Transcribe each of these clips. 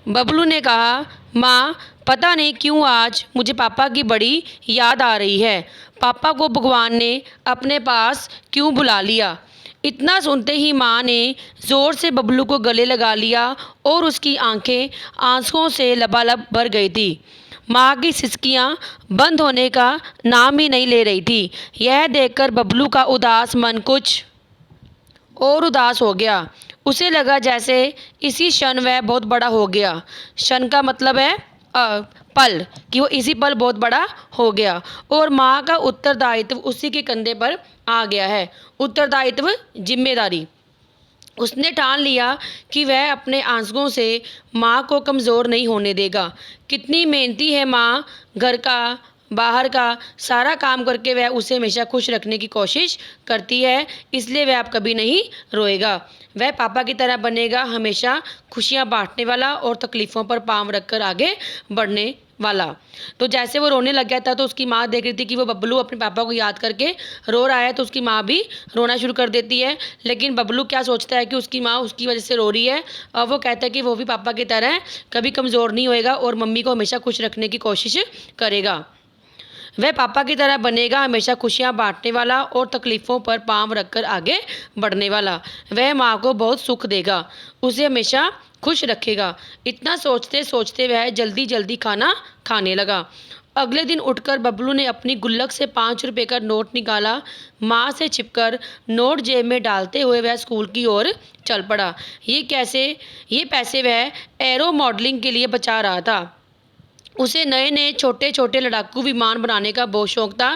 बबलू ने कहा, माँ, पता नहीं क्यों आज मुझे पापा की बड़ी याद आ रही है। पापा को भगवान ने अपने पास क्यों बुला लिया। इतना सुनते ही माँ ने ज़ोर से बबलू को गले लगा लिया और उसकी आंखें आंसुओं से लबालब भर गई थी। माँ की सिसकियाँ बंद होने का नाम ही नहीं ले रही थी। यह देखकर बबलू का उदास मन कुछ और उदास हो गया। उसे लगा जैसे इसी क्षण वह बहुत बड़ा हो गया। क्षण का मतलब है पल, कि वो इसी पल बहुत बड़ा हो गया और माँ का उत्तरदायित्व उसी के कंधे पर आ गया है। उत्तरदायित्व, जिम्मेदारी। उसने ठान लिया कि वह अपने आंसुओं से माँ को कमज़ोर नहीं होने देगा। कितनी मेहनती है माँ, घर का बाहर का सारा काम करके वह उसे हमेशा खुश रखने की कोशिश करती है, इसलिए वह अब कभी नहीं रोएगा। वह पापा की तरह बनेगा, हमेशा खुशियाँ बांटने वाला और तकलीफ़ों पर पाँव रखकर आगे बढ़ने वाला। तो जैसे वो रोने लग गया था तो उसकी माँ देख रही थी कि वो बबलू अपने पापा को याद करके रो रहा है, तो उसकी माँ भी रोना शुरू कर देती है। लेकिन बबलू क्या सोचता है कि उसकी माँ उसकी वजह से रो रही है, और वो कहता है कि वो भी पापा की तरह कभी कमज़ोर नहीं होएगा और मम्मी को हमेशा खुश रखने की कोशिश करेगा। वह पापा की तरह बनेगा, हमेशा खुशियाँ बांटने वाला और तकलीफ़ों पर पाँव रखकर आगे बढ़ने वाला। वह माँ को बहुत सुख देगा, उसे हमेशा खुश रखेगा। इतना सोचते सोचते वह जल्दी जल्दी खाना खाने लगा। अगले दिन उठकर बबलू ने अपनी गुल्लक से 5 रुपए का नोट निकाला। माँ से छिपकर नोट जेब में डालते हुए वह स्कूल की ओर चल पड़ा। ये पैसे वह एरो मॉडलिंग के लिए बचा रहा था। उसे नए नए छोटे छोटे लड़ाकू विमान बनाने का बहुत शौक था।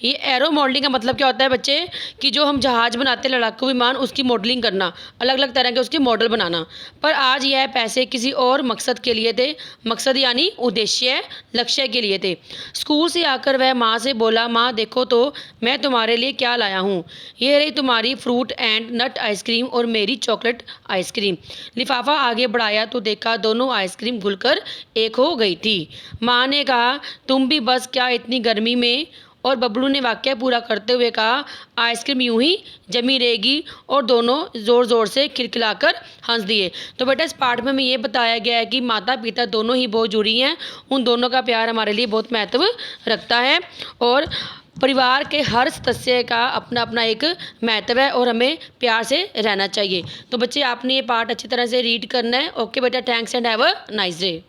ये एरो मॉडलिंग का मतलब क्या होता है बच्चे, कि जो हम जहाज़ बनाते हैं लड़ाकू विमान, उसकी मॉडलिंग करना, अलग अलग तरह के उसके मॉडल बनाना। पर आज यह पैसे किसी और मकसद के लिए थे। मकसद यानी उद्देश्य, लक्ष्य के लिए थे। स्कूल से आकर वह माँ से बोला, माँ देखो तो मैं तुम्हारे लिए क्या लाया हूँ। ये रही तुम्हारी फ्रूट एंड नट आइसक्रीम और मेरी चॉकलेट आइसक्रीम। लिफाफा आगे बढ़ाया तो देखा दोनों आइसक्रीम घुलकर एक हो गई थी। माँ ने कहा, तुम भी बस क्या इतनी गर्मी में। और बबलू ने वाक्य पूरा करते हुए कहा, आइसक्रीम यूं ही जमी रहेगी। और दोनों ज़ोर ज़ोर से खिलखिलाकर हंस दिए। तो बेटा इस पाठ में हमें ये बताया गया है कि माता पिता दोनों ही बहुत जुड़ी हैं, उन दोनों का प्यार हमारे लिए बहुत महत्व रखता है। और परिवार के हर सदस्य का अपना अपना एक महत्व है और हमें प्यार से रहना चाहिए। तो बच्चे आपने ये पाठ अच्छी तरह से रीड करना है। ओके बेटा, thanks and have a nice day.